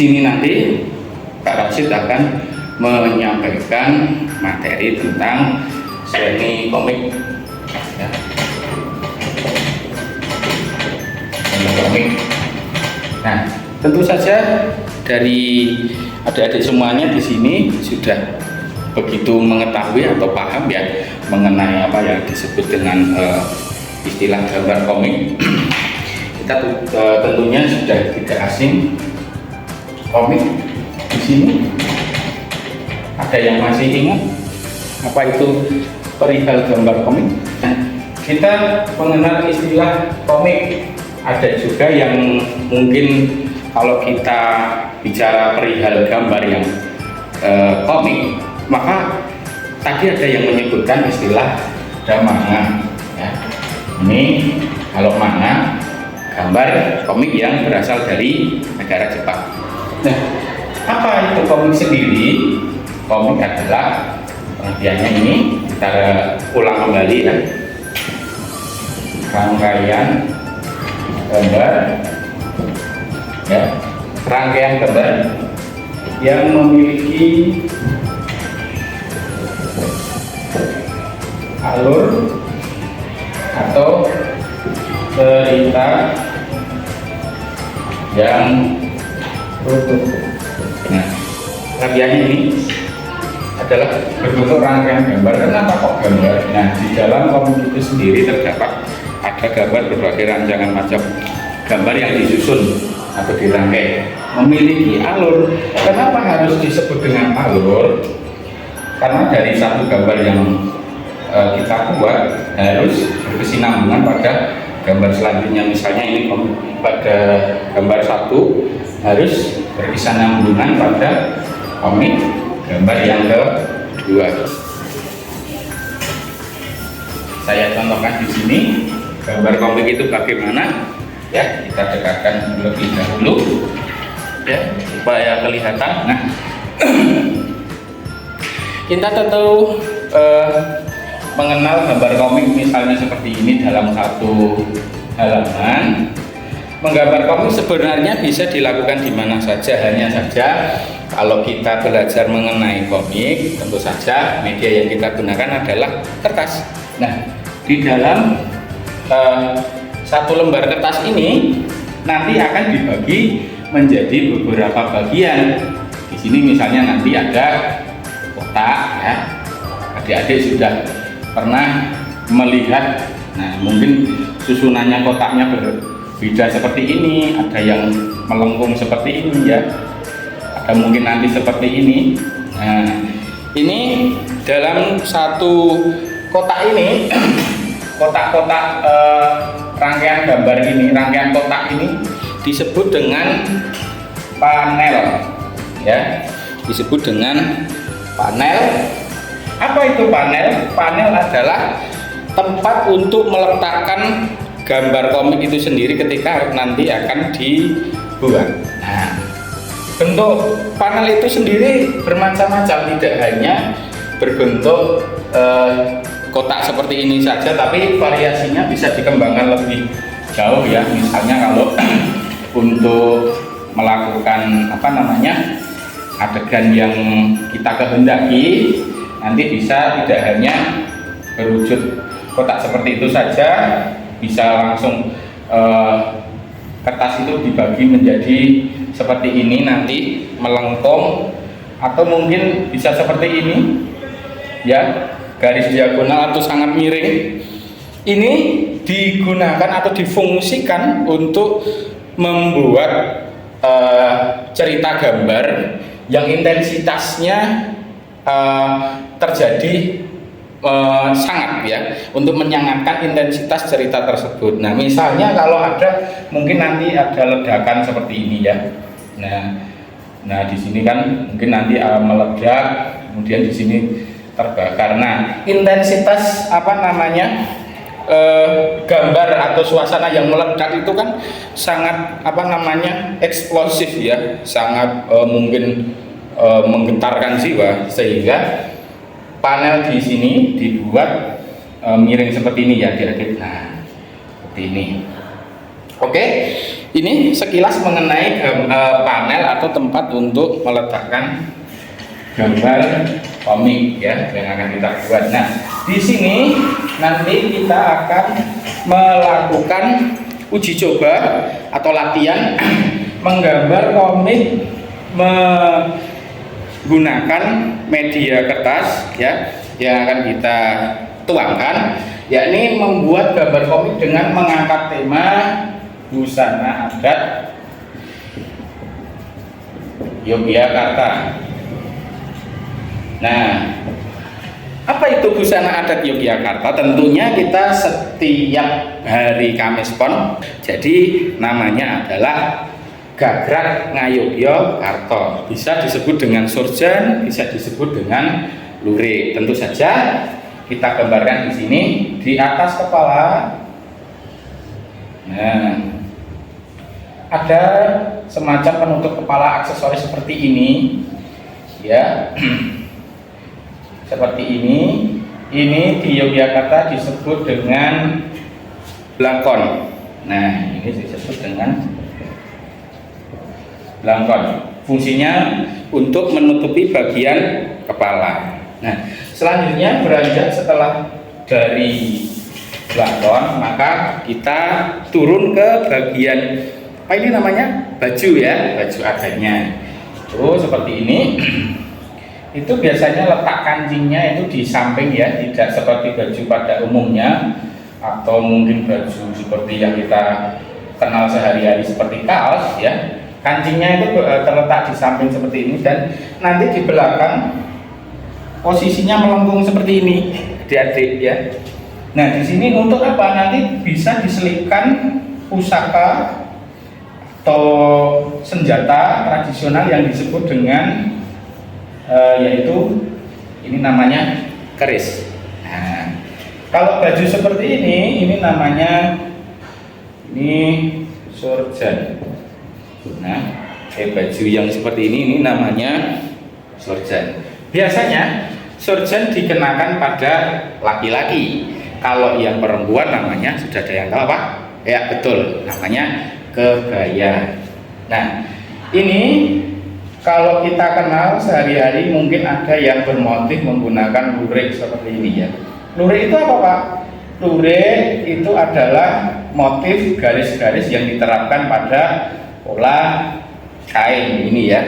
sini nanti Pak Rashid akan menyampaikan materi tentang seni komik, ya. Seni komik. Nah, tentu saja dari adik-adik semuanya di sini sudah begitu mengetahui atau paham ya mengenai apa yang disebut dengan istilah gambar komik. Kita tentunya sudah tidak asing komik. Di sini ada yang masih ingat apa itu perihal gambar komik? Kita mengenal istilah komik. Ada juga yang mungkin kalau kita bicara perihal gambar yang komik, maka tadi ada yang menyebutkan istilah ada manga, ya. Ini kalau manga gambar komik yang berasal dari negara Jepang. Nah, apa itu komik sendiri? Komik adalah pengertiannya ini, kita ulang kembali ya, rangkaian gambar, ya, rangkaian gambar yang memiliki alur atau cerita yang runtut. Nah, rangkaiannya ini adalah berbentuk rangkaian gambar. Kenapa kok gambar? Nah, di dalam komik itu sendiri terdapat ada gambar berbagai rancangan macam gambar yang disusun atau dirangkai memiliki alur. Kenapa harus disebut dengan alur? Karena dari satu gambar yang kita buat harus berkesinambungan pada gambar selanjutnya. Misalnya ini pada gambar satu harus berkesinambungan pada komik gambar yang kedua. Saya contohkan di sini gambar komik itu bagaimana, ya. Kita dekatkan lebih dahulu, ya, supaya kelihatan. Nah, kita tentu mengenal gambar komik misalnya seperti ini dalam satu halaman. Menggambar komik sebenarnya bisa dilakukan di mana saja, hanya saja kalau kita belajar mengenai komik, tentu saja media yang kita gunakan adalah kertas. Nah, di dalam satu lembar kertas ini nanti akan dibagi menjadi beberapa bagian. Di sini misalnya nanti ada kotak, ya. Adik-adik sudah pernah melihat. Nah, mungkin susunannya kotaknya berbeda seperti ini, ada yang melengkung seperti ini, ya, ada mungkin nanti seperti ini. Nah, ini dalam satu kotak ini, kotak-kotak rangkaian gambar ini, rangkaian kotak ini disebut dengan panel, ya, disebut dengan panel. Apa itu panel? Panel adalah tempat untuk meletakkan gambar komik itu sendiri ketika nanti akan dibuat. Nah, bentuk panel itu sendiri bermacam-macam, tidak hanya berbentuk kotak seperti ini saja, tapi variasinya bisa dikembangkan lebih jauh, ya. Misalnya kalau untuk melakukan adegan yang kita kehendaki, nanti bisa tidak hanya berwujud kotak seperti itu saja, bisa langsung kertas itu dibagi menjadi seperti ini, nanti melengkung, atau mungkin bisa seperti ini, ya, garis diagonal atau sangat miring. Ini digunakan atau difungsikan untuk membuat cerita gambar yang intensitasnya terjadi sangat, ya, untuk menyangatkan intensitas cerita tersebut. Nah, misalnya kalau ada mungkin nanti ada ledakan seperti ini, ya. Nah di sini kan mungkin nanti meledak, kemudian di sini terbakar. Nah, intensitas gambar atau suasana yang meledak itu kan sangat eksplosif, ya, sangat mungkin menggetarkan jiwa, sehingga panel di sini dibuat miring seperti ini, ya, adik-adik. Nah, seperti ini. Oke, ini sekilas mengenai panel atau tempat untuk meletakkan gambar komik ya yang akan kita buat. Nah, di sini nanti kita akan melakukan uji coba atau latihan menggambar komik menggunakan media kertas ya yang akan kita tuangkan, yakni membuat gambar komik dengan mengangkat tema busana adat Yogyakarta. Nah, apa itu busana adat Yogyakarta? Tentunya kita setiap hari Kamis Pon, jadi namanya adalah Gagrag Ngayogyakarta. Bisa disebut dengan surjan, bisa disebut dengan lurik. Tentu saja kita gambarkan di sini di atas kepala. Nah, ada semacam penutup kepala aksesoris seperti ini, ya. Seperti ini di Yogyakarta disebut dengan blangkon. Nah, ini disebut dengan blangkon. Fungsinya untuk menutupi bagian kepala. Nah, selanjutnya beranjak setelah dari blangkon, maka kita turun ke bagian apa ini namanya? Baju ya, baju adatnya. Oh, seperti ini. Itu biasanya letak kancingnya itu di samping ya, tidak seperti baju pada umumnya atau mungkin baju seperti yang kita kenal sehari-hari seperti kaos ya. Kancingnya itu terletak di samping seperti ini dan nanti di belakang posisinya melengkung seperti ini, adik-adik ya. Nah, di sini untuk apa? Nanti bisa diselipkan pusaka atau senjata tradisional yang disebut dengan yaitu ini namanya keris. Nah, kalau baju seperti ini namanya surjan. Nah, baju yang seperti ini namanya surjan. Biasanya surjan dikenakan pada laki-laki. Kalau yang perempuan namanya sudah ada yang tahu apa? Ya betul, namanya kebaya. Nah, ini kalau kita kenal sehari-hari mungkin ada yang bermotif menggunakan lurik seperti ini ya. Lurik itu apa Pak? Lurik itu adalah motif garis-garis yang diterapkan pada pola kain ini ya.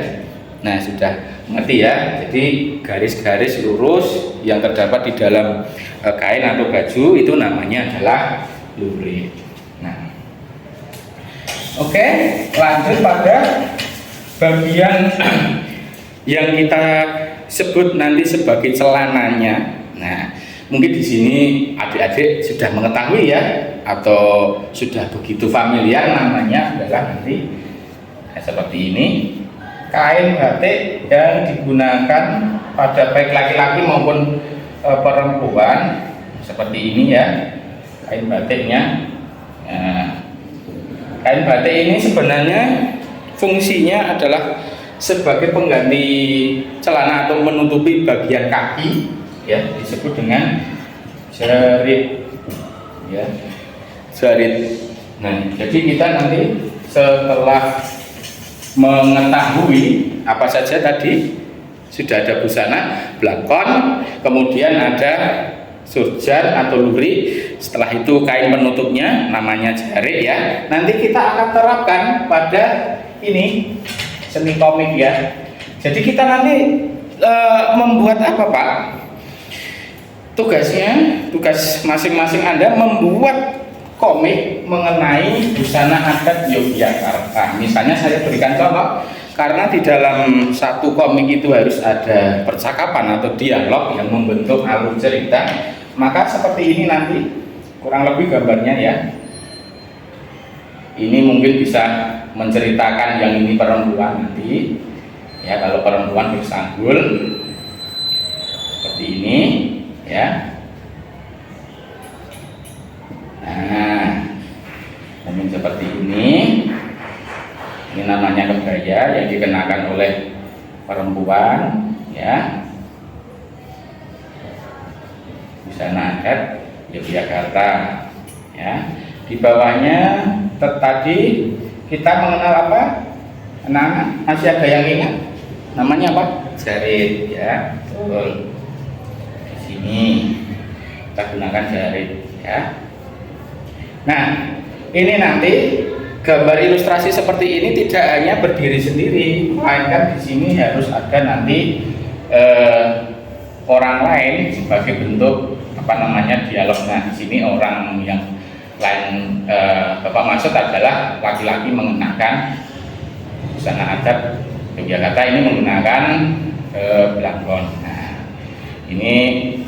Nah, sudah mengerti ya. Jadi garis-garis lurus yang terdapat di dalam kain atau baju itu namanya adalah lurik. Nah, oke, lanjut pada bagian yang kita sebut nanti sebagai celananya. Nah, mungkin di sini adik-adik sudah mengetahui ya, atau sudah begitu familiar namanya adalah nanti seperti ini, kain batik yang digunakan pada baik laki-laki maupun perempuan seperti ini ya, kain batiknya. Nah, kain batik ini sebenarnya fungsinya adalah sebagai pengganti celana atau menutupi bagian kaki ya, disebut dengan jarit ya, jarit. Nah, jadi kita nanti setelah mengetahui apa saja tadi, sudah ada busana, blangkon, kemudian ada surjan atau lurik, setelah itu kain penutupnya namanya jarit ya. Nanti kita akan terapkan pada ini seni komik ya. Jadi kita nanti membuat apa Pak? Tugas masing-masing Anda membuat komik mengenai busana adat Yogyakarta. Misalnya saya berikan contoh, karena di dalam satu komik itu harus ada percakapan atau dialog yang membentuk alur cerita, maka seperti ini nanti kurang lebih gambarnya ya. Ini mungkin bisa menceritakan yang ini perempuan nanti ya, kalau perempuan bersanggul seperti ini ya. Nah, mungkin seperti ini namanya kebaya yang dikenakan oleh perempuan ya, busana adat Yogyakarta ya. Di bawahnya tadi kita mengenal apa? Nah, masih ada yang ingat? Namanya apa? Jarit ya. Betul. Di sini kita gunakan jarit ya. Nah, ini nanti gambar ilustrasi seperti ini tidak hanya berdiri sendiri, melainkan di sini harus ada nanti orang lain sebagai bentuk apa namanya dialog. Nah, di sini orang yang lain Bapak maksud adalah laki-laki mengenakan busana adat Yogyakarta ini menggunakan belangkon. Nah, ini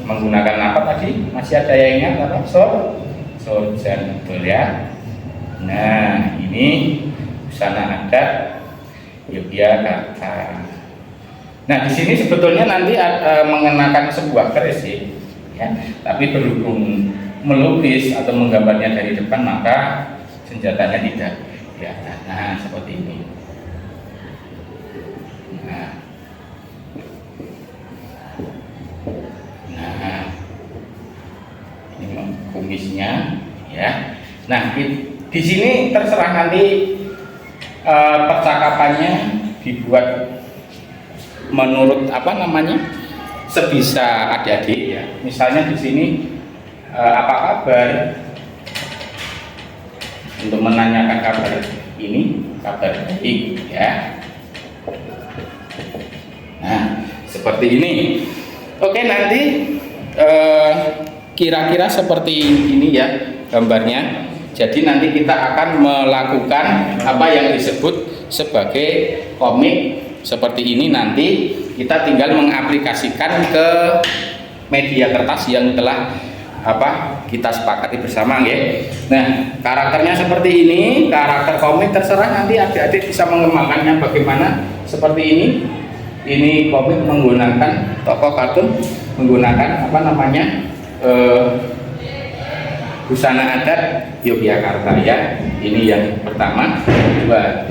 menggunakan apa tadi? Masih ada yang ingat apa? Sorjan, betul ya. Nah, ini busana adat Yogyakarta. Nah, di sini sebetulnya nanti mengenakan sebuah keris sih, ya. Tapi berhubung melukis atau menggambarnya dari depan, maka senjatanya tidak kelihatan. Nah, seperti ini. Nah, ini kumisnya, ya. Nah, di sini terserah nanti percakapannya dibuat menurut apa namanya sebisa adik-adik ya. Misalnya di sini apa kabar, untuk menanyakan kabar ini kabar baik ya. Nah, seperti ini. Oke, nanti kira-kira seperti ini ya gambarnya. Jadi nanti kita akan melakukan apa yang disebut sebagai komik seperti ini. Nanti kita tinggal mengaplikasikan ke media kertas yang telah apa kita sepakati bersama ya. Nah, karakternya seperti ini, karakter komik terserah nanti adik-adik bisa mengembangkannya bagaimana. Seperti ini komik menggunakan tokoh kartun menggunakan apa namanya busana adat Yogyakarta ya. Ini yang pertama. Kedua,